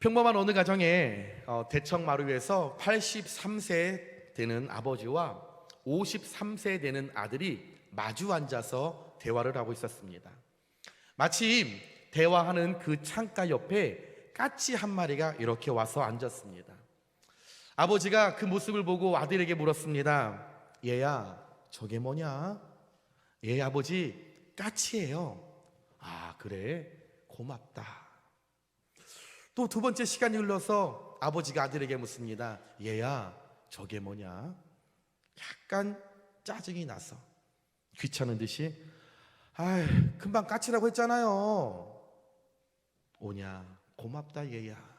평범한 어느 가정에 대청마루에서 83세 되는 아버지와 53세 되는 아들이 마주 앉아서 대화를 하고 있었습니다. 마침 대화하는 그 창가 옆에 까치 한 마리가 이렇게 와서 앉았습니다. 아버지가 그 모습을 보고 아들에게 물었습니다. 얘야, 저게 뭐냐? 예, 아버지, 까치예요. 아, 그래? 고맙다. 또 두 번째 시간이 흘러서 아버지가 아들에게 묻습니다. 얘야, 저게 뭐냐? 약간 짜증이 나서 귀찮은 듯이, 아이, 금방 까치라고 했잖아요. 오냐? 고맙다 얘야.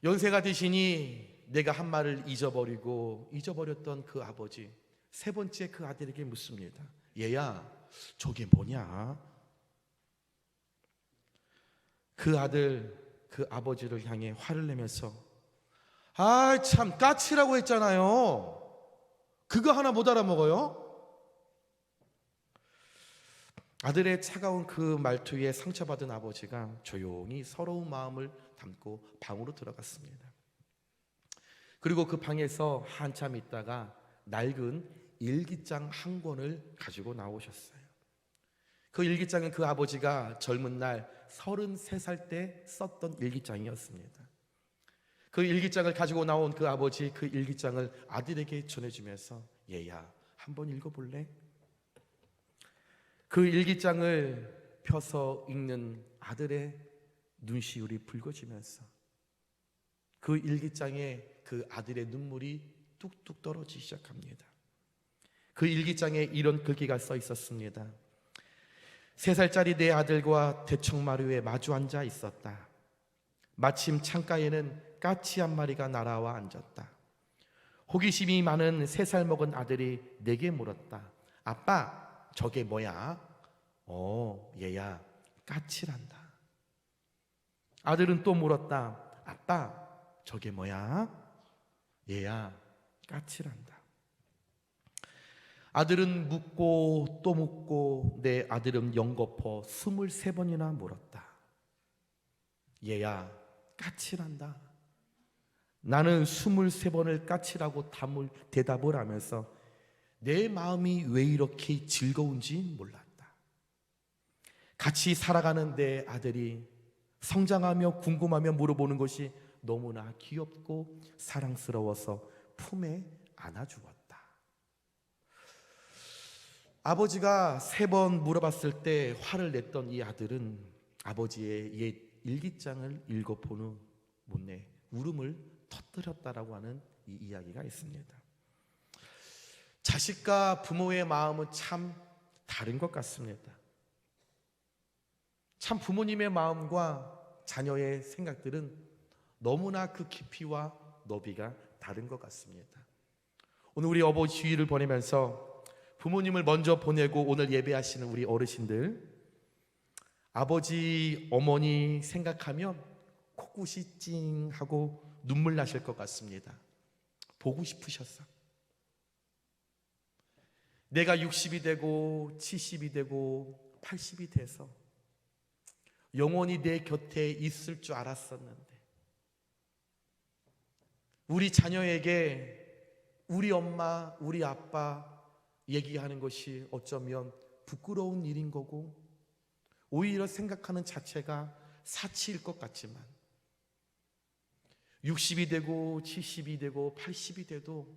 연세가 드시니 내가 한 말을 잊어버렸던 그 아버지, 세 번째 그 아들에게 묻습니다. 얘야, 저게 뭐냐? 그 아들, 그 아버지를 향해 화를 내면서, 아, 참, 까치라고 했잖아요. 그거 하나 못 알아먹어요? 아들의 차가운 그 말투에 상처받은 아버지가 조용히 서러운 마음을 담고 방으로 들어갔습니다. 그리고 그 방에서 한참 있다가 낡은 일기장 한 권을 가지고 나오셨어요. 그 일기장은 그 아버지가 젊은 날 33살 때 썼던 일기장이었습니다. 그 일기장을 가지고 나온 그 아버지, 그 일기장을 아들에게 전해주면서, 얘야, 한번 읽어볼래? 그 일기장을 펴서 읽는 아들의 눈시울이 붉어지면서 그 일기장에 그 아들의 눈물이 뚝뚝 떨어지기 시작합니다. 그 일기장에 이런 글귀가 써 있었습니다. 3살짜리 내 아들과 대청마루에 마주 앉아 있었다. 마침 창가에는 까치 한 마리가 날아와 앉았다. 호기심이 많은 3살 먹은 아들이 내게 물었다. 아빠, 저게 뭐야? 얘야, 까치란다. 아들은 또 물었다. 아빠, 저게 뭐야? 얘야, 까치란다. 아들은 묻고 또 묻고 내 아들은 연거푸 23번이나 물었다. 얘야, 까치란다. 나는 23번을 까치라고 대답을 하면서 내 마음이 왜 이렇게 즐거운지 몰랐다. 같이 살아가는 내 아들이 성장하며 궁금하며 물어보는 것이 너무나 귀엽고 사랑스러워서 품에 안아주었다. 아버지가 3번 물어봤을 때 화를 냈던 이 아들은 아버지의 옛 일기장을 읽어본 후 못내 울음을 터뜨렸다라고 하는 이 이야기가 있습니다. 자식과 부모의 마음은 참 다른 것 같습니다. 참 부모님의 마음과 자녀의 생각들은 너무나 그 깊이와 너비가 다른 것 같습니다. 오늘 우리 어버이 주일을 보내면서 부모님을 먼저 보내고 오늘 예배하시는 우리 어르신들, 아버지, 어머니 생각하면 코끝이 찡하고 눈물 나실 것 같습니다. 보고 싶으셨어. 내가 60이 되고 70이 되고 80이 돼서 영원히 내 곁에 있을 줄 알았었는데, 우리 자녀에게 우리 엄마, 우리 아빠 얘기하는 것이 어쩌면 부끄러운 일인 거고 오히려 생각하는 자체가 사치일 것 같지만 60이 되고 70이 되고 80이 돼도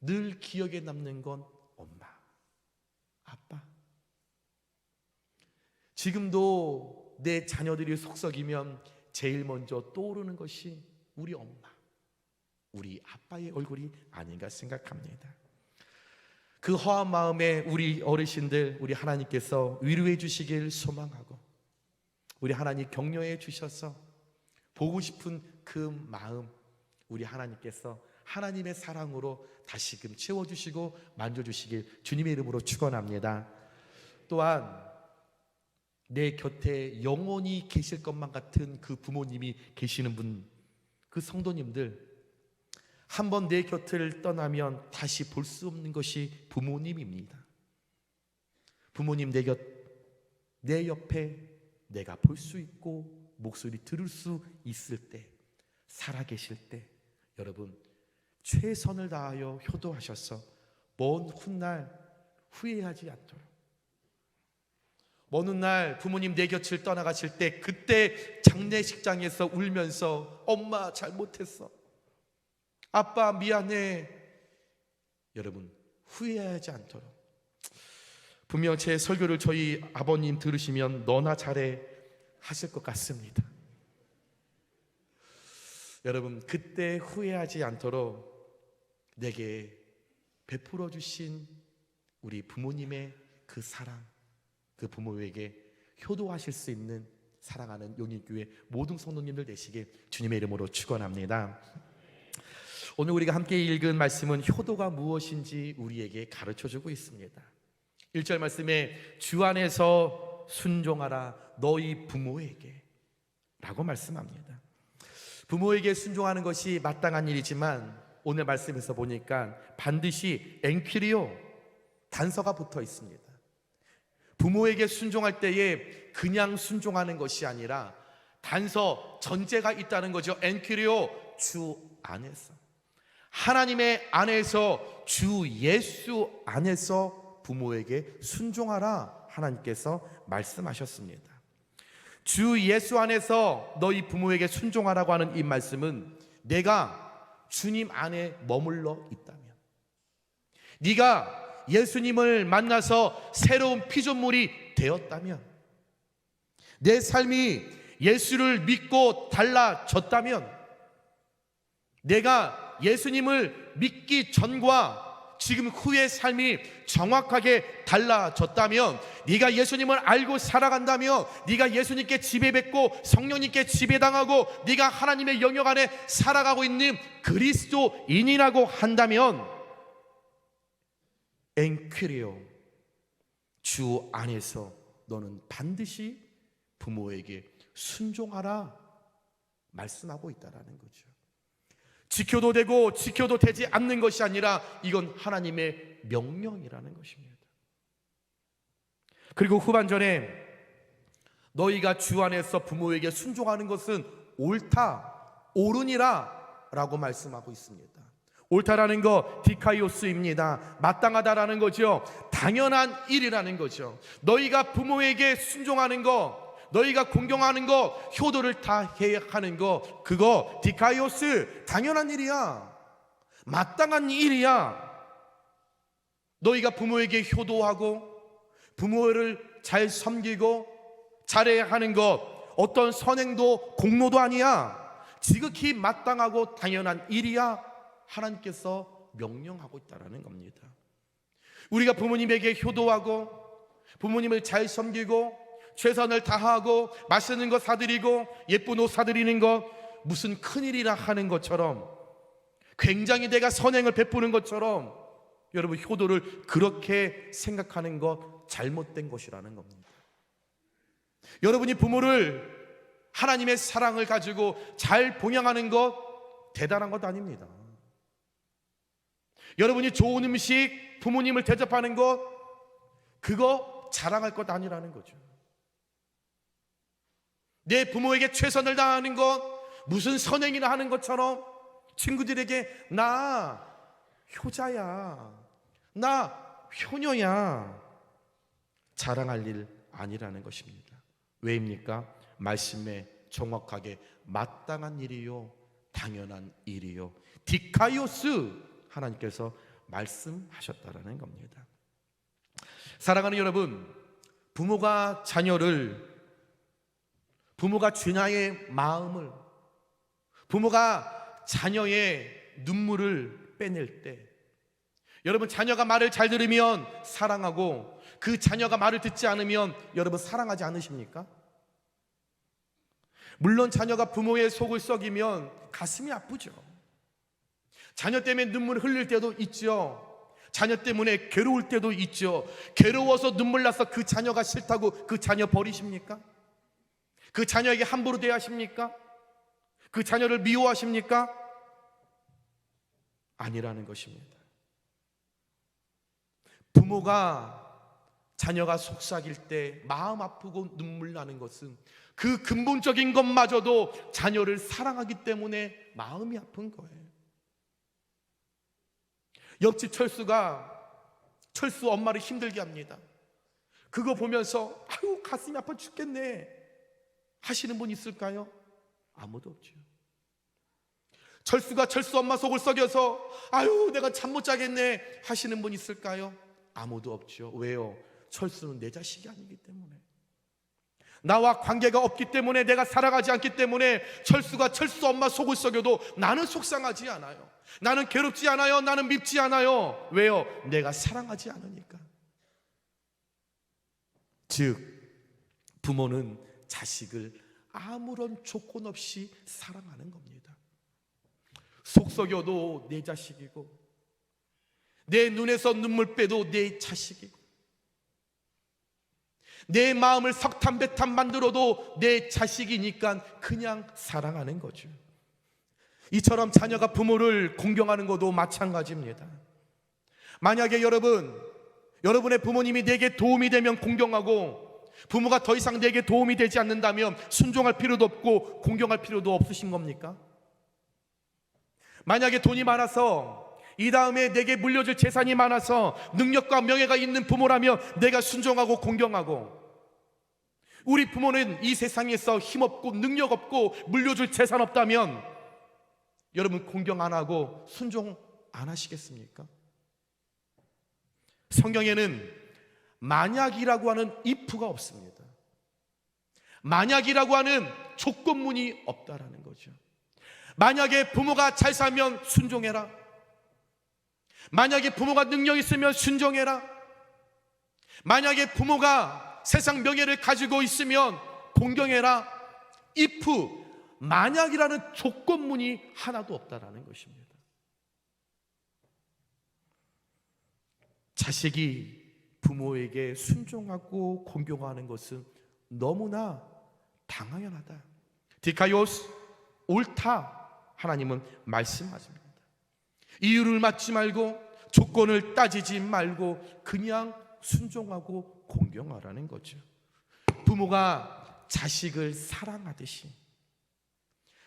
늘 기억에 남는 건 엄마, 아빠. 지금도 내 자녀들이 속썩이면 제일 먼저 떠오르는 것이 우리 엄마, 우리 아빠의 얼굴이 아닌가 생각합니다. 그 허한 마음에 우리 어르신들, 우리 하나님께서 위로해 주시길 소망하고 우리 하나님 격려해 주셔서 보고 싶은 그 마음 우리 하나님께서 하나님의 사랑으로 다시금 채워주시고 만져주시길 주님의 이름으로 축원합니다. 또한 내 곁에 영원히 계실 것만 같은 그 부모님이 계시는 분, 그 성도님들, 한번 내 곁을 떠나면 다시 볼 수 없는 것이 부모님입니다. 부모님 내 옆에 내가 볼 수 있고 목소리 들을 수 있을 때, 살아계실 때 여러분 최선을 다하여 효도하셔서 먼 훗날 후회하지 않도록, 먼 훗날 부모님 내 곁을 떠나가실 때 그때 장례식장에서 울면서 엄마 잘못했어, 아빠 미안해, 여러분 후회하지 않도록. 분명 제 설교를 저희 아버님 들으시면 너나 잘해 하실 것 같습니다. 여러분 그때 후회하지 않도록 내게 베풀어 주신 우리 부모님의 그 사랑, 그 부모에게 효도하실 수 있는 사랑하는 용인교회 모든 성도님들 되시길 주님의 이름으로 축원합니다. 오늘 우리가 함께 읽은 말씀은 효도가 무엇인지 우리에게 가르쳐주고 있습니다. 1절 말씀에 주 안에서 순종하라 너희 부모에게 라고 말씀합니다. 부모에게 순종하는 것이 마땅한 일이지만 오늘 말씀에서 보니까 반드시 엔퀴리오 단서가 붙어 있습니다. 부모에게 순종할 때에 그냥 순종하는 것이 아니라 단서, 전제가 있다는 거죠. 엔퀴리오 주 안에서, 하나님의 안에서, 주 예수 안에서 부모에게 순종하라 하나님께서 말씀하셨습니다. 주 예수 안에서 너희 부모에게 순종하라고 하는 이 말씀은 내가 주님 안에 머물러 있다면, 네가 예수님을 만나서 새로운 피조물이 되었다면, 내 삶이 예수를 믿고 달라졌다면, 내가 예수님을 믿기 전과 지금 후의 삶이 정확하게 달라졌다면, 네가 예수님을 알고 살아간다면, 네가 예수님께 지배받고 성령님께 지배당하고 네가 하나님의 영역 안에 살아가고 있는 그리스도인이라고 한다면 엔퀴리오 주 안에서 너는 반드시 부모에게 순종하라 말씀하고 있다라는 거죠. 지켜도 되고 지켜도 되지 않는 것이 아니라 이건 하나님의 명령이라는 것입니다. 그리고 후반전에 너희가 주 안에서 부모에게 순종하는 것은 옳다, 옳으니라 라고 말씀하고 있습니다. 옳다라는 거 디카이오스입니다. 마땅하다라는 거죠. 당연한 일이라는 거죠. 너희가 부모에게 순종하는 거, 너희가 공경하는 거, 효도를 다 해야 하는 거, 그거 디카이오스 당연한 일이야, 마땅한 일이야. 너희가 부모에게 효도하고 부모를 잘 섬기고 잘해야 하는 것, 어떤 선행도 공로도 아니야, 지극히 마땅하고 당연한 일이야. 하나님께서 명령하고 있다는 겁니다. 우리가 부모님에게 효도하고 부모님을 잘 섬기고 최선을 다하고 맛있는 거 사드리고 예쁜 옷 사드리는 것 무슨 큰일이라 하는 것처럼, 굉장히 내가 선행을 베푸는 것처럼 여러분 효도를 그렇게 생각하는 것 잘못된 것이라는 겁니다. 여러분이 부모를 하나님의 사랑을 가지고 잘 봉양하는 것 대단한 것 아닙니다. 여러분이 좋은 음식 부모님을 대접하는 것 그거 자랑할 것 아니라는 거죠. 내 부모에게 최선을 다하는 것 무슨 선행이나 하는 것처럼 친구들에게 나 효자야, 나 효녀야 자랑할 일 아니라는 것입니다. 왜입니까? 말씀에 정확하게 마땅한 일이요 당연한 일이요 디카이오스 하나님께서 말씀하셨다라는 겁니다. 사랑하는 여러분, 부모가 주냐의 마음을, 부모가 자녀의 눈물을 빼낼 때, 여러분 자녀가 말을 잘 들으면 사랑하고 그 자녀가 말을 듣지 않으면 여러분 사랑하지 않으십니까? 물론 자녀가 부모의 속을 썩이면 가슴이 아프죠. 자녀 때문에 눈물 흘릴 때도 있죠. 자녀 때문에 괴로울 때도 있죠. 괴로워서 눈물 나서 그 자녀가 싫다고 그 자녀 버리십니까? 그 자녀에게 함부로 대하십니까? 그 자녀를 미워하십니까? 아니라는 것입니다. 부모가 자녀가 속삭일 때 마음 아프고 눈물 나는 것은 그 근본적인 것마저도 자녀를 사랑하기 때문에 마음이 아픈 거예요. 옆집 철수 엄마를 힘들게 합니다. 그거 보면서 아유 가슴이 아파 죽겠네 하시는 분 있을까요? 아무도 없죠. 철수가 철수 엄마 속을 썩여서 아유 내가 잠 못 자겠네 하시는 분 있을까요? 아무도 없죠. 왜요? 철수는 내 자식이 아니기 때문에, 나와 관계가 없기 때문에, 내가 사랑하지 않기 때문에 철수가 철수 엄마 속을 썩여도 나는 속상하지 않아요. 나는 괴롭지 않아요. 나는 밉지 않아요. 왜요? 내가 사랑하지 않으니까. 즉 부모는 자식을 아무런 조건 없이 사랑하는 겁니다. 속썩여도 내 자식이고, 내 눈에서 눈물 빼도 내 자식이고, 내 마음을 석탄배탄 만들어도 내 자식이니까 그냥 사랑하는 거죠. 이처럼 자녀가 부모를 공경하는 것도 마찬가지입니다. 만약에 여러분의 부모님이 내게 도움이 되면 공경하고, 부모가 더 이상 내게 도움이 되지 않는다면 순종할 필요도 없고 공경할 필요도 없으신 겁니까? 만약에 돈이 많아서, 이 다음에 내게 물려줄 재산이 많아서 능력과 명예가 있는 부모라면 내가 순종하고 공경하고, 우리 부모는 이 세상에서 힘없고 능력 없고 물려줄 재산 없다면 여러분 공경 안 하고 순종 안 하시겠습니까? 성경에는 만약이라고 하는 if가 없습니다. 만약이라고 하는 조건문이 없다라는 거죠. 만약에 부모가 잘 살면 순종해라. 만약에 부모가 능력 있으면 순종해라. 만약에 부모가 세상 명예를 가지고 있으면 공경해라. if, 만약이라는 조건문이 하나도 없다라는 것입니다. 자식이 부모에게 순종하고 공경하는 것은 너무나 당연하다, 디카이오스, 옳다, 하나님은 말씀하십니다. 이유를 묻지 말고 조건을 따지지 말고 그냥 순종하고 공경하라는 거죠. 부모가 자식을 사랑하듯이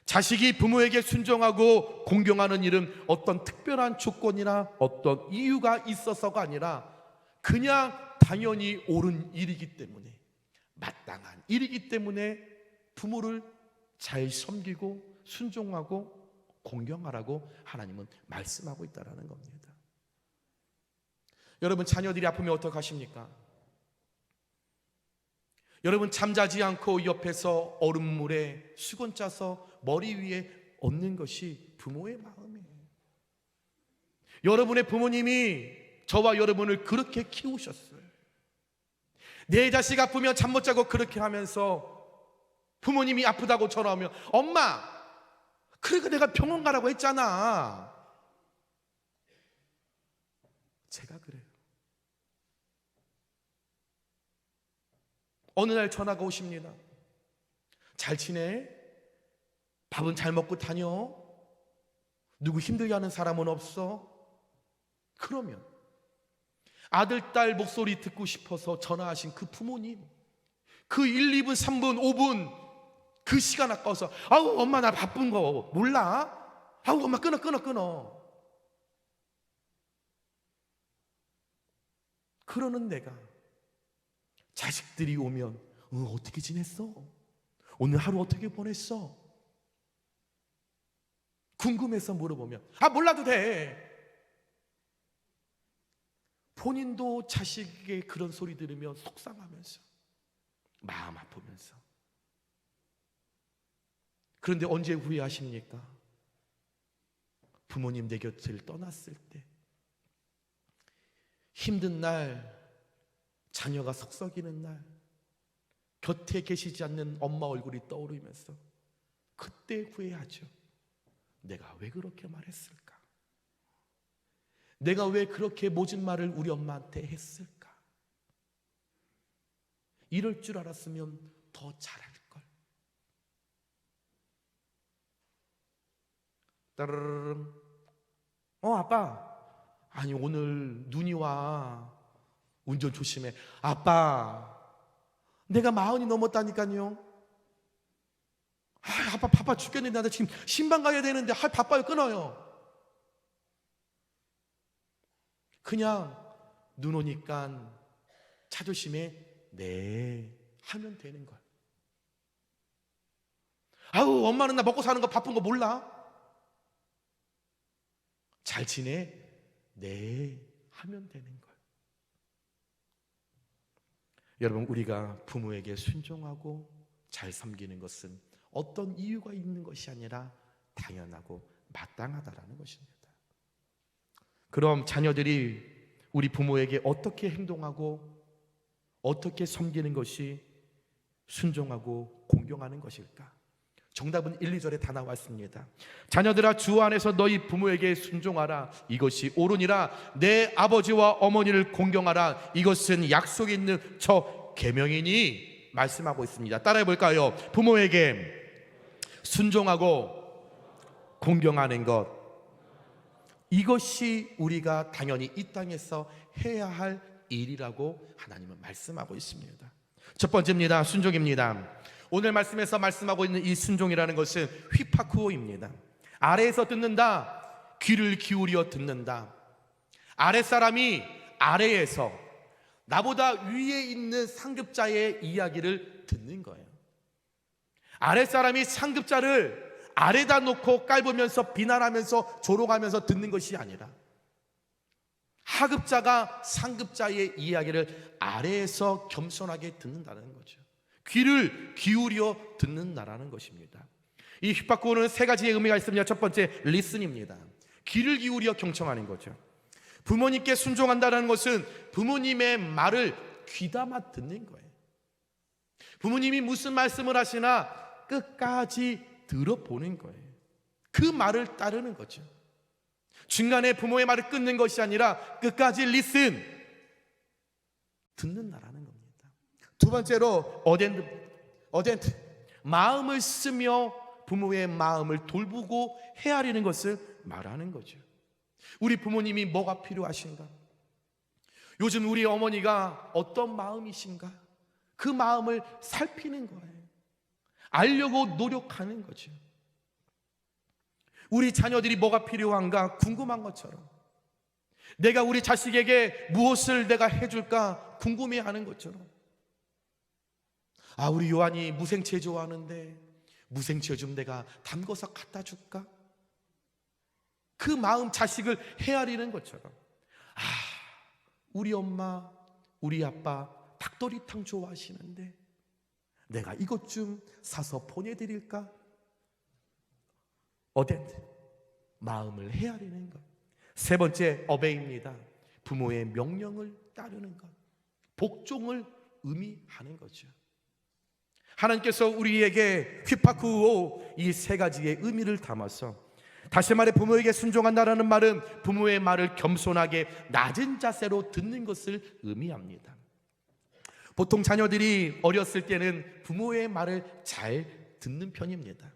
자식이 부모에게 순종하고 공경하는 일은 어떤 특별한 조건이나 어떤 이유가 있어서가 아니라 그냥 당연히 옳은 일이기 때문에, 마땅한 일이기 때문에 부모를 잘 섬기고 순종하고 공경하라고 하나님은 말씀하고 있다는 겁니다. 여러분 자녀들이 아프면 어떡하십니까? 여러분 잠자지 않고 옆에서 얼음물에 수건 짜서 머리 위에 얹는 것이 부모의 마음이에요. 여러분의 부모님이 저와 여러분을 그렇게 키우셨어요. 내 자식 아프면 잠 못 자고 그렇게 하면서 부모님이 아프다고 전화하면 엄마 그러니까 내가 병원 가라고 했잖아. 제가 그래요. 어느 날 전화가 오십니다. 잘 지내? 밥은 잘 먹고 다녀? 누구 힘들게 하는 사람은 없어? 그러면 아들, 딸 목소리 듣고 싶어서 전화하신 그 부모님, 그 1, 2분, 3분, 5분 그 시간 아까워서 아우 엄마 나 바쁜 거 몰라? 아우 엄마 끊어 그러는 내가 자식들이 오면 어떻게 지냈어? 오늘 하루 어떻게 보냈어? 궁금해서 물어보면 몰라도 돼. 본인도 자식의 그런 소리 들으면 속상하면서 마음 아프면서. 그런데 언제 후회하십니까? 부모님 내 곁을 떠났을 때, 힘든 날, 자녀가 석석이는 날, 곁에 계시지 않는 엄마 얼굴이 떠오르면서 그때 후회하죠. 내가 왜 그렇게 말했을까? 내가 왜 그렇게 모진 말을 우리 엄마한테 했을까? 이럴 줄 알았으면 더 잘할걸. 따르르릉. 아빠, 아니 오늘 눈이 와. 운전 조심해. 아빠, 내가 40이 넘었다니까요. 아빠 바빠 죽겠는데 나 지금 신방 가야 되는데 바빠요. 끊어요. 그냥 눈 오니까 차 조심해. 네 하면 되는 거야. 아우, 엄마는 나 먹고 사는 거 바쁜 거 몰라? 잘 지내? 네 하면 되는 거야. 여러분, 우리가 부모에게 순종하고 잘 섬기는 것은 어떤 이유가 있는 것이 아니라 당연하고 마땅하다라는 것입니다. 그럼 자녀들이 우리 부모에게 어떻게 행동하고 어떻게 섬기는 것이 순종하고 공경하는 것일까? 정답은 1, 2절에 다 나왔습니다. 자녀들아, 주 안에서 너희 부모에게 순종하라. 이것이 옳으니라. 내 아버지와 어머니를 공경하라. 이것은 약속이 있는 저 계명이니 말씀하고 있습니다. 따라해 볼까요? 부모에게 순종하고 공경하는 것, 이것이 우리가 당연히 이 땅에서 해야 할 일이라고 하나님은 말씀하고 있습니다. 첫 번째입니다. 순종입니다. 오늘 말씀에서 말씀하고 있는 이 순종이라는 것은 휘파쿠오입니다. 아래에서 듣는다, 귀를 기울여 듣는다. 아랫사람이 아래에서 나보다 위에 있는 상급자의 이야기를 듣는 거예요. 아랫사람이 상급자를 아래다 놓고 깔보면서 비난하면서 조롱하면서 듣는 것이 아니라 하급자가 상급자의 이야기를 아래에서 겸손하게 듣는다는 거죠. 귀를 기울여 듣는다라는 것입니다. 이 휘파쿠오는 세 가지의 의미가 있습니다. 첫 번째, 리슨입니다. 귀를 기울여 경청하는 거죠. 부모님께 순종한다는 것은 부모님의 말을 귀담아 듣는 거예요. 부모님이 무슨 말씀을 하시나 끝까지 들어보는 거예요. 그 말을 따르는 거죠. 중간에 부모의 말을 끊는 것이 아니라 끝까지 리슨, 듣는다라는 겁니다. 두 번째로 어덴트, 마음을 쓰며 부모의 마음을 돌보고 헤아리는 것을 말하는 거죠. 우리 부모님이 뭐가 필요하신가? 요즘 우리 어머니가 어떤 마음이신가? 그 마음을 살피는 거예요. 알려고 노력하는 거죠. 우리 자녀들이 뭐가 필요한가 궁금한 것처럼, 내가 우리 자식에게 무엇을 내가 해줄까 궁금해하는 것처럼, 우리 요한이 무생채 좋아하는데 무생채 좀 내가 담궈서 갖다 줄까? 그 마음, 자식을 헤아리는 것처럼, 우리 엄마, 우리 아빠 닭도리탕 좋아하시는데 내가 이것 좀 사서 보내드릴까? 어덴트, 마음을 헤아리는 것. 세 번째, 어베이입니다. 부모의 명령을 따르는 것, 복종을 의미하는 거죠. 하나님께서 우리에게 휘파쿠오 이 세 가지의 의미를 담아서, 다시 말해 부모에게 순종한다라는 말은 부모의 말을 겸손하게 낮은 자세로 듣는 것을 의미합니다. 보통 자녀들이 어렸을 때는 부모의 말을 잘 듣는 편입니다.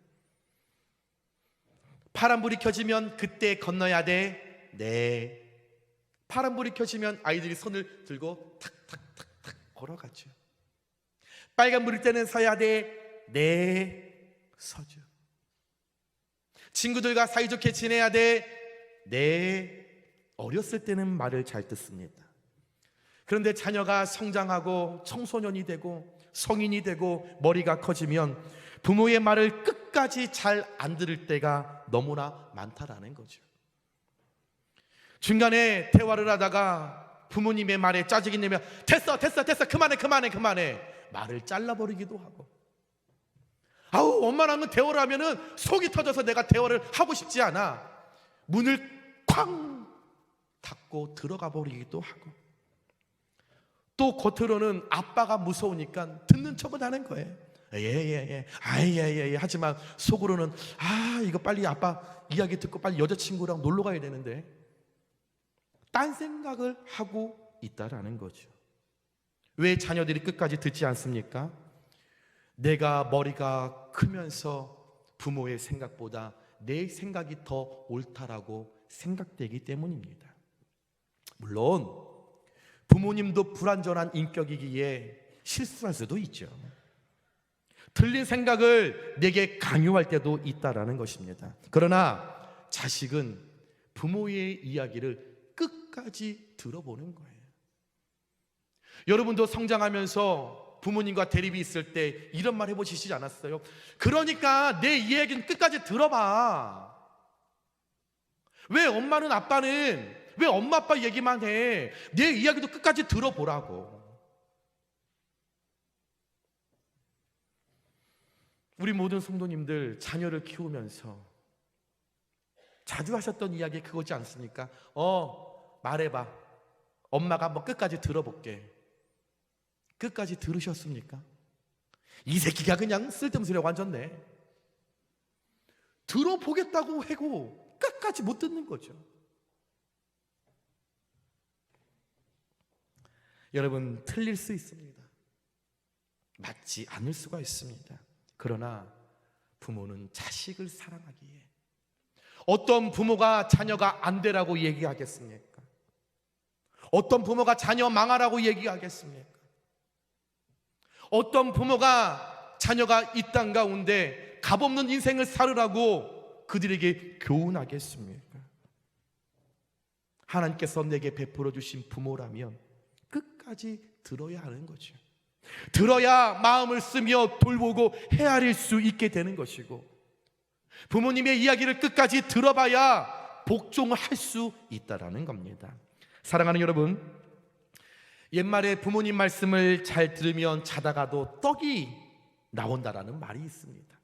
파란불이 켜지면 그때 건너야 돼. 네. 파란불이 켜지면 아이들이 손을 들고 탁탁탁탁 걸어가죠. 빨간불일 때는 서야 돼. 네. 서죠. 친구들과 사이좋게 지내야 돼. 네. 어렸을 때는 말을 잘 듣습니다. 그런데 자녀가 성장하고 청소년이 되고 성인이 되고 머리가 커지면 부모의 말을 끝까지 잘 안 들을 때가 너무나 많다라는 거죠. 중간에 대화를 하다가 부모님의 말에 짜증이 내면 됐어 그만해 말을 잘라버리기도 하고, 엄마랑은 대화를 하면은 속이 터져서 내가 대화를 하고 싶지 않아. 문을 쾅 닫고 들어가 버리기도 하고, 또 겉으로는 아빠가 무서우니까 듣는 척은 하는 거예요. 예 하지만 속으로는 이거 빨리 아빠 이야기 듣고 빨리 여자친구랑 놀러 가야 되는데, 딴 생각을 하고 있다라는 거죠. 왜 자녀들이 끝까지 듣지 않습니까? 내가 머리가 크면서 부모의 생각보다 내 생각이 더 옳다라고 생각되기 때문입니다. 물론 부모님도 불완전한 인격이기에 실수할 수도 있죠. 틀린 생각을 내게 강요할 때도 있다라는 것입니다. 그러나 자식은 부모의 이야기를 끝까지 들어보는 거예요. 여러분도 성장하면서 부모님과 대립이 있을 때 이런 말 해보시지 않았어요? 그러니까 내 이야기는 끝까지 들어봐. 왜 엄마는 아빠는 왜 엄마 아빠 얘기만 해? 내 이야기도 끝까지 들어보라고. 우리 모든 성도님들 자녀를 키우면서 자주 하셨던 이야기 그거지 않습니까? 말해봐. 엄마가 한번 끝까지 들어볼게. 끝까지 들으셨습니까? 이 새끼가 그냥 쓸데없는 소리가 완전 내. 들어보겠다고 하고 끝까지 못 듣는 거죠. 여러분, 틀릴 수 있습니다. 맞지 않을 수가 있습니다. 그러나 부모는 자식을 사랑하기에 어떤 부모가 자녀가 안 되라고 얘기하겠습니까? 어떤 부모가 자녀 망하라고 얘기하겠습니까? 어떤 부모가 자녀가 이 땅 가운데 값없는 인생을 살으라고 그들에게 교훈하겠습니까? 하나님께서 내게 베풀어 주신 부모라면 끝까지 들어야 하는 거죠. 들어야 마음을 쓰며 돌보고 헤아릴 수 있게 되는 것이고, 부모님의 이야기를 끝까지 들어봐야 복종을 할 수 있다라는 겁니다. 사랑하는 여러분, 옛말에 부모님 말씀을 잘 들으면 자다가도 떡이 나온다라는 말이 있습니다.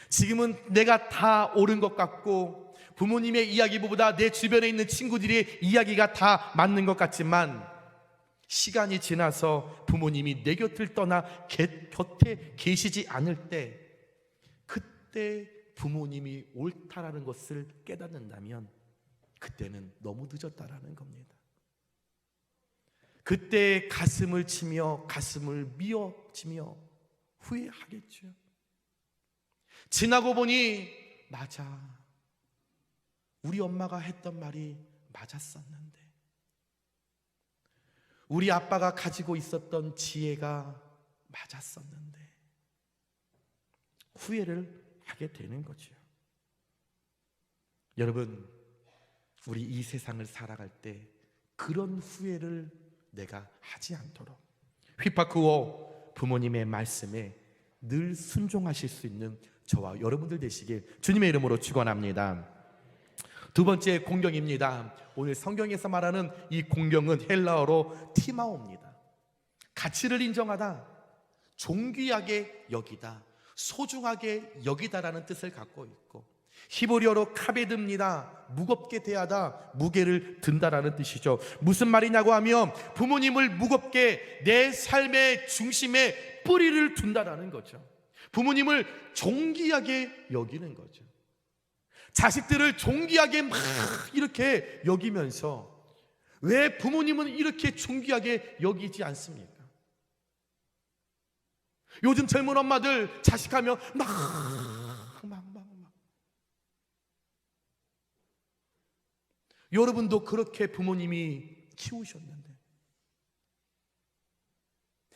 지금은 내가 다 옳은 것 같고 부모님의 이야기보다 내 주변에 있는 친구들의 이야기가 다 맞는 것 같지만, 시간이 지나서 부모님이 내 곁을 떠나 곁에 계시지 않을 때, 그때 부모님이 옳다라는 것을 깨닫는다면 그때는 너무 늦었다라는 겁니다. 그때 가슴을 치며 가슴을 미어치며 후회하겠죠. 지나고 보니 맞아, 우리 엄마가 했던 말이 맞았었는데, 우리 아빠가 가지고 있었던 지혜가 맞았었는데, 후회를 하게 되는 거죠. 여러분, 우리 이 세상을 살아갈 때 그런 후회를 내가 하지 않도록 휘파크오 부모님의 말씀에 늘 순종하실 수 있는 저와 여러분들 되시길 주님의 이름으로 축원합니다. 두 번째 공경입니다. 오늘 성경에서 말하는 이 공경은 헬라어로 티마오입니다. 가치를 인정하다, 존귀하게 여기다, 소중하게 여기다라는 뜻을 갖고 있고, 히브리어로 카베드입니다. 무겁게 대하다, 무게를 든다라는 뜻이죠. 무슨 말이냐고 하면 부모님을 무겁게 내 삶의 중심에 뿌리를 둔다라는 거죠. 부모님을 존귀하게 여기는 거죠. 자식들을 존귀하게 막 이렇게 여기면서, 왜 부모님은 이렇게 존귀하게 여기지 않습니까? 요즘 젊은 엄마들 자식하면 막 여러분도 그렇게 부모님이 키우셨는데,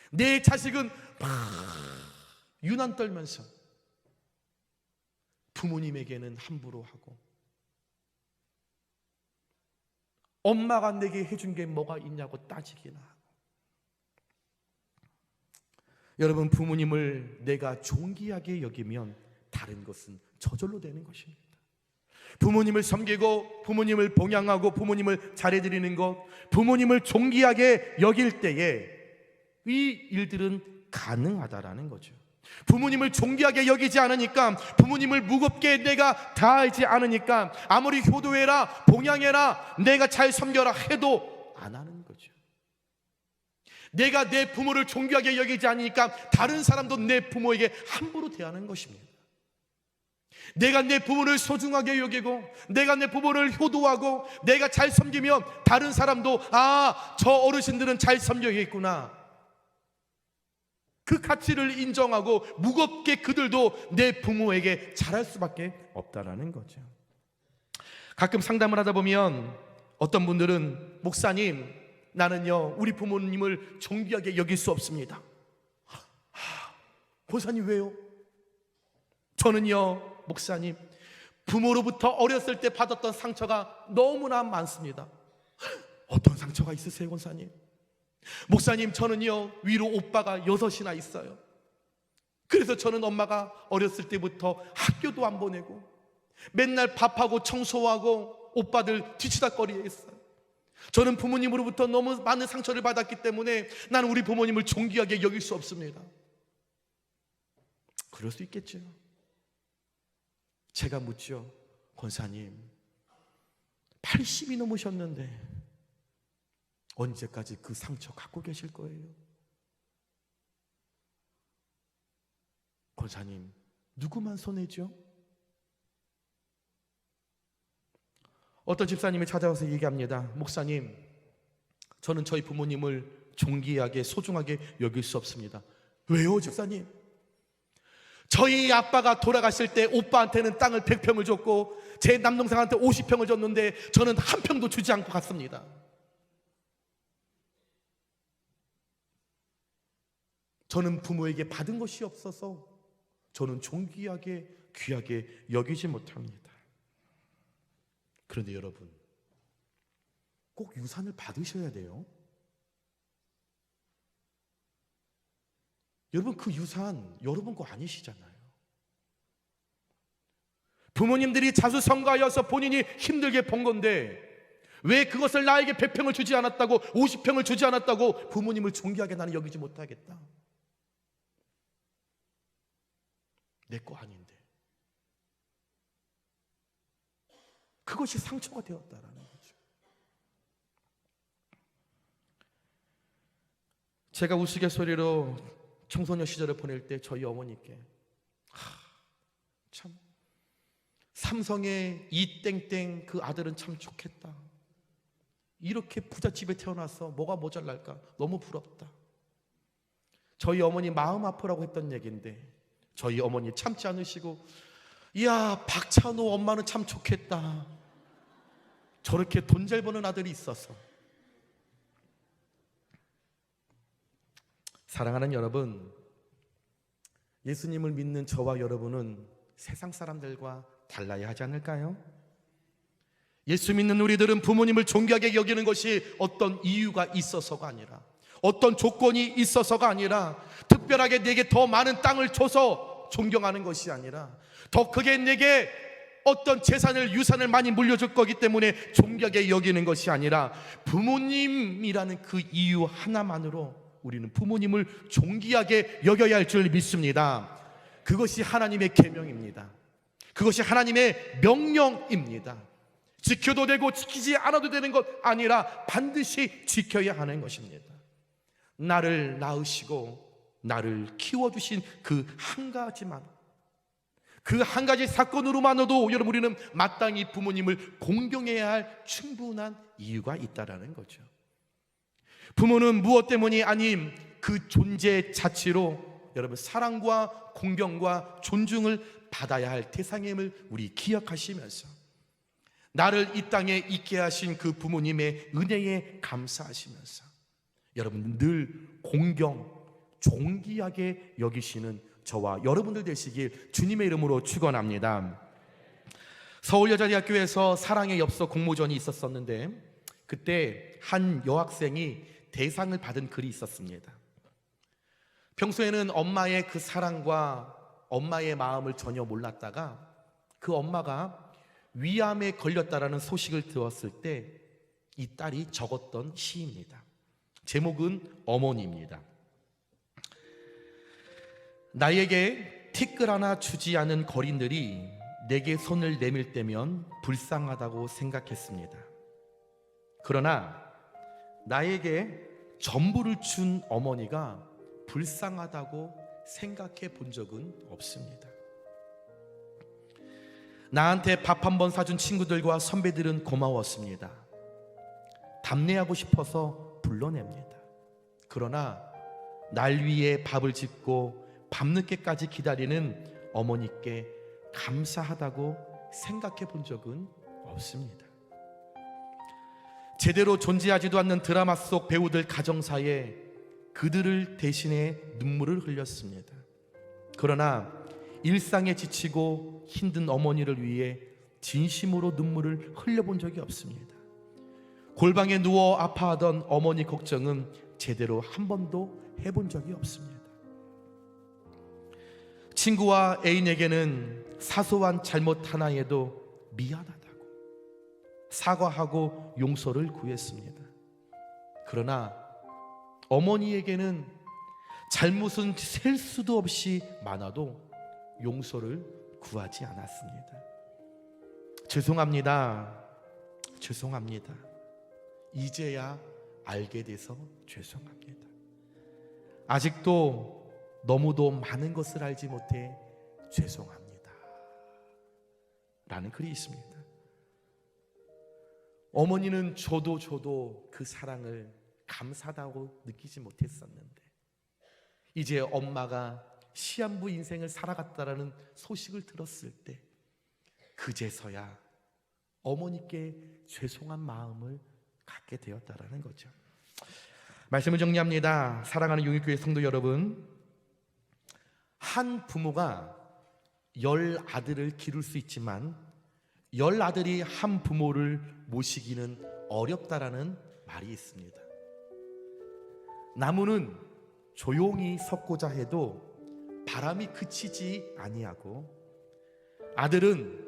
내 자식은 막 유난 떨면서 부모님에게는 함부로 하고, 엄마가 내게 해준 게 뭐가 있냐고 따지기나 하고. 여러분, 부모님을 내가 존귀하게 여기면 다른 것은 저절로 되는 것입니다. 부모님을 섬기고 부모님을 봉양하고 부모님을 잘해드리는 것, 부모님을 존귀하게 여길 때에 이 일들은 가능하다라는 거죠. 부모님을 존귀하게 여기지 않으니까, 부모님을 무겁게 내가 다하지 않으니까, 아무리 효도해라 봉양해라 내가 잘 섬겨라 해도 안 하는 거죠. 내가 내 부모를 존귀하게 여기지 않으니까 다른 사람도 내 부모에게 함부로 대하는 것입니다. 내가 내 부모를 소중하게 여기고 내가 내 부모를 효도하고 내가 잘 섬기면 다른 사람도 저 어르신들은 잘 섬겨야겠구나, 그 가치를 인정하고 무겁게 그들도 내 부모에게 잘할 수밖에 없다라는 거죠. 가끔 상담을 하다 보면 어떤 분들은 목사님, 나는요 우리 부모님을 존귀하게 여길 수 없습니다. 권사님 왜요? 저는요 목사님, 부모로부터 어렸을 때 받았던 상처가 너무나 많습니다. 어떤 상처가 있으세요 권사님? 목사님, 저는요 위로 오빠가 6이나 있어요. 그래서 저는 엄마가 어렸을 때부터 학교도 안 보내고 맨날 밥하고 청소하고 오빠들 뒤치다꺼리 했어요. 저는 부모님으로부터 너무 많은 상처를 받았기 때문에 나는 우리 부모님을 존귀하게 여길 수 없습니다. 그럴 수 있겠죠. 제가 묻죠. 권사님, 80이 넘으셨는데 언제까지 그 상처 갖고 계실 거예요? 권사님, 누구만 손해죠? 어떤 집사님이 찾아와서 얘기합니다. 목사님, 저는 저희 부모님을 존귀하게 소중하게 여길 수 없습니다. 왜요 집사님? 저희 아빠가 돌아가실 때 오빠한테는 땅을 100평을 줬고 제 남동생한테 50평을 줬는데 저는 한 평도 주지 않고 갔습니다. 저는 부모에게 받은 것이 없어서 저는 존귀하게 귀하게 여기지 못합니다. 그런데 여러분, 꼭 유산을 받으셔야 돼요. 여러분, 그 유산 여러분 거 아니시잖아요. 부모님들이 자수성가하여서 본인이 힘들게 번 건데 왜 그것을 나에게 100평을 주지 않았다고 50평을 주지 않았다고 부모님을 존귀하게 나는 여기지 못하겠다. 내 거 아닌데. 그것이 상처가 되었다라는 거죠. 제가 우스갯소리로 청소년 시절을 보낼 때 저희 어머니께 참 삼성의 이땡땡 그 아들은 참 좋겠다. 이렇게 부잣집에 태어나서 뭐가 모자랄까? 너무 부럽다. 저희 어머니 마음 아프라고 했던 얘기인데 저희 어머니 참지 않으시고 이야 박찬호 엄마는 참 좋겠다. 저렇게 돈 잘 버는 아들이 있어서. 사랑하는 여러분, 예수님을 믿는 저와 여러분은 세상 사람들과 달라야 하지 않을까요? 예수 믿는 우리들은 부모님을 존귀하게 여기는 것이 어떤 이유가 있어서가 아니라 어떤 조건이 있어서가 아니라 특별하게 내게 더 많은 땅을 줘서 존경하는 것이 아니라 더 크게 내게 어떤 재산을 유산을 많이 물려줄 거기 때문에 존귀하게 여기는 것이 아니라 부모님이라는 그 이유 하나만으로 우리는 부모님을 존귀하게 여겨야 할 줄 믿습니다. 그것이 하나님의 계명입니다. 그것이 하나님의 명령입니다. 지켜도 되고 지키지 않아도 되는 것 아니라 반드시 지켜야 하는 것입니다. 나를 낳으시고 나를 키워주신 그 한 가지만, 그 한 가지 사건으로만으로도 여러분 우리는 마땅히 부모님을 공경해야 할 충분한 이유가 있다라는 거죠. 부모는 무엇 때문이 아님 그 존재 자체로 여러분 사랑과 공경과 존중을 받아야 할 대상임을 우리 기억하시면서 나를 이 땅에 있게 하신 그 부모님의 은혜에 감사하시면서 여러분 늘 공경, 존귀하게 여기시는 저와 여러분들 되시길 주님의 이름으로 축원합니다. 서울여자대학교에서 사랑의 엽서 공모전이 있었었는데 그때 한 여학생이 대상을 받은 글이 있었습니다. 평소에는 엄마의 그 사랑과 엄마의 마음을 전혀 몰랐다가 그 엄마가 위암에 걸렸다라는 소식을 들었을 때 이 딸이 적었던 시입니다. 제목은 어머니입니다. 나에게 티끌 하나 주지 않은 거린들이 내게 손을 내밀 때면 불쌍하다고 생각했습니다. 그러나 나에게 전부를 준 어머니가 불쌍하다고 생각해 본 적은 없습니다. 나한테 밥 한 번 사준 친구들과 선배들은 고마웠습니다. 답례하고 싶어서 불러냅니다. 그러나 날 위해 밥을 짓고 밤늦게까지 기다리는 어머니께 감사하다고 생각해 본 적은 없습니다. 제대로 존재하지도 않는 드라마 속 배우들 가정사에 그들을 대신해 눈물을 흘렸습니다. 그러나 일상에 지치고 힘든 어머니를 위해 진심으로 눈물을 흘려본 적이 없습니다. 골방에 누워 아파하던 어머니 걱정은 제대로 한 번도 해본 적이 없습니다. 친구와 애인에게는 사소한 잘못 하나에도 미안하다고 사과하고 용서를 구했습니다. 그러나 어머니에게는 잘못은 셀 수도 없이 많아도 용서를 구하지 않았습니다. 죄송합니다. 죄송합니다. 이제야 알게 돼서 죄송합니다. 아직도 너무도 많은 것을 알지 못해 죄송합니다. 라는 글이 있습니다. 어머니는 저도 그 사랑을 감사하다고 느끼지 못했었는데 이제 엄마가 시한부 인생을 살아갔다라는 소식을 들었을 때 그제서야 어머니께 죄송한 마음을 갖게 되었다라는 거죠. 말씀을 정리합니다. 사랑하는 용익교회 성도 여러분, 한 부모가 10 아들을 기를 수 있지만 10 아들이 한 부모를 모시기는 어렵다라는 말이 있습니다. 나무는 조용히 섰고자 해도 바람이 그치지 아니하고 아들은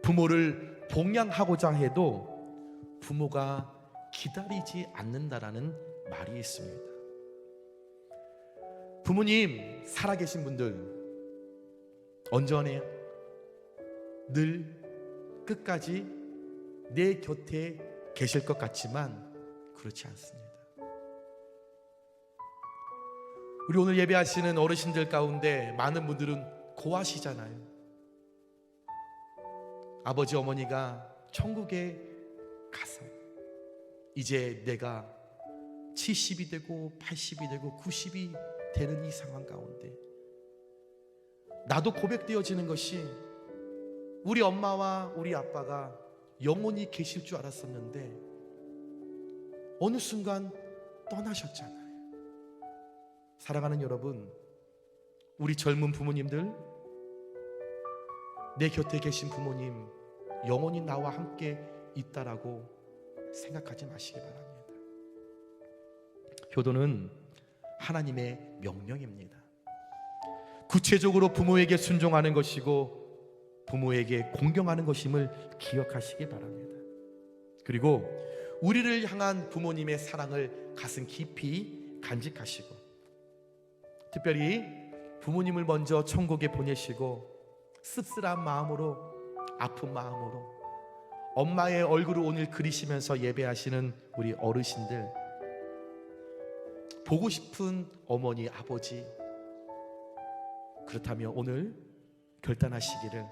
부모를 봉양하고자 해도 부모가 기다리지 않는다라는 말이 있습니다. 부모님 살아계신 분들 언제나 늘 끝까지 내 곁에 계실 것 같지만 그렇지 않습니다. 우리 오늘 예배하시는 어르신들 가운데 많은 분들은 고아시잖아요. 아버지 어머니가 천국에 가서 이제 내가 70이 되고 80이 되고 90이 되는 이 상황 가운데 나도 고백되어지는 것이 우리 엄마와 우리 아빠가 영원히 계실 줄 알았었는데 어느 순간 떠나셨잖아요. 사랑하는 여러분, 우리 젊은 부모님들, 내 곁에 계신 부모님 영원히 나와 함께 있다라고 생각하지 마시기 바랍니다. 효도는 하나님의 명령입니다. 구체적으로 부모에게 순종하는 것이고 부모에게 공경하는 것임을 기억하시기 바랍니다. 그리고 우리를 향한 부모님의 사랑을 가슴 깊이 간직하시고 특별히 부모님을 먼저 천국에 보내시고 씁쓸한 마음으로 아픈 마음으로 엄마의 얼굴을 오늘 그리시면서 예배하시는 우리 어르신들, 보고 싶은 어머니 아버지, 그렇다면 오늘 결단하시기를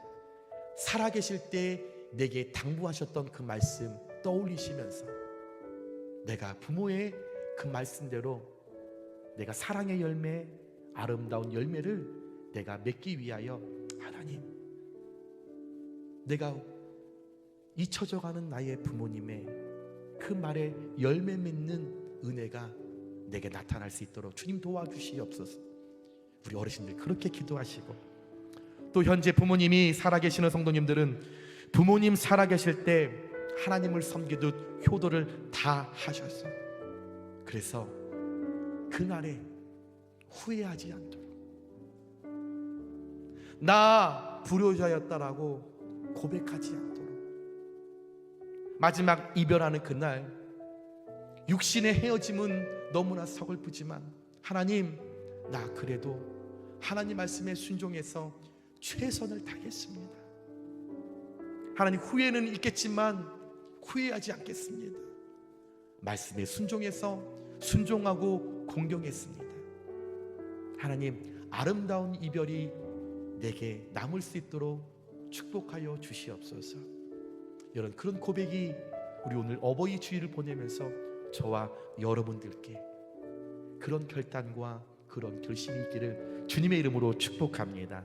살아계실 때 내게 당부하셨던 그 말씀 떠올리시면서 내가 부모의 그 말씀대로 내가 사랑의 열매, 아름다운 열매를 내가 맺기 위하여 하나님, 내가 잊혀져가는 나의 부모님의 그 말에 열매 맺는 은혜가 내게 나타날 수 있도록 주님 도와주시옵소서. 우리 어르신들 그렇게 기도하시고 또 현재 부모님이 살아계시는 성도님들은 부모님 살아계실 때 하나님을 섬기듯 효도를 다 하셨어요. 그래서 그날에 후회하지 않도록 나 불효자였다라고 고백하지 않도록 마지막 이별하는 그날 육신의 헤어짐은 너무나 서글프지만 하나님, 나 그래도 하나님 말씀에 순종해서 최선을 다하겠습니다. 하나님, 후회는 있겠지만 후회하지 않겠습니다. 말씀에 순종해서 순종하고 공경했습니다. 하나님, 아름다운 이별이 내게 남을 수 있도록 축복하여 주시옵소서. 이런 그런 고백이 우리 오늘 어버이 주일을 보내면서 저와 여러분들께 그런 결단과 그런 결심이 있기를 주님의 이름으로 축복합니다.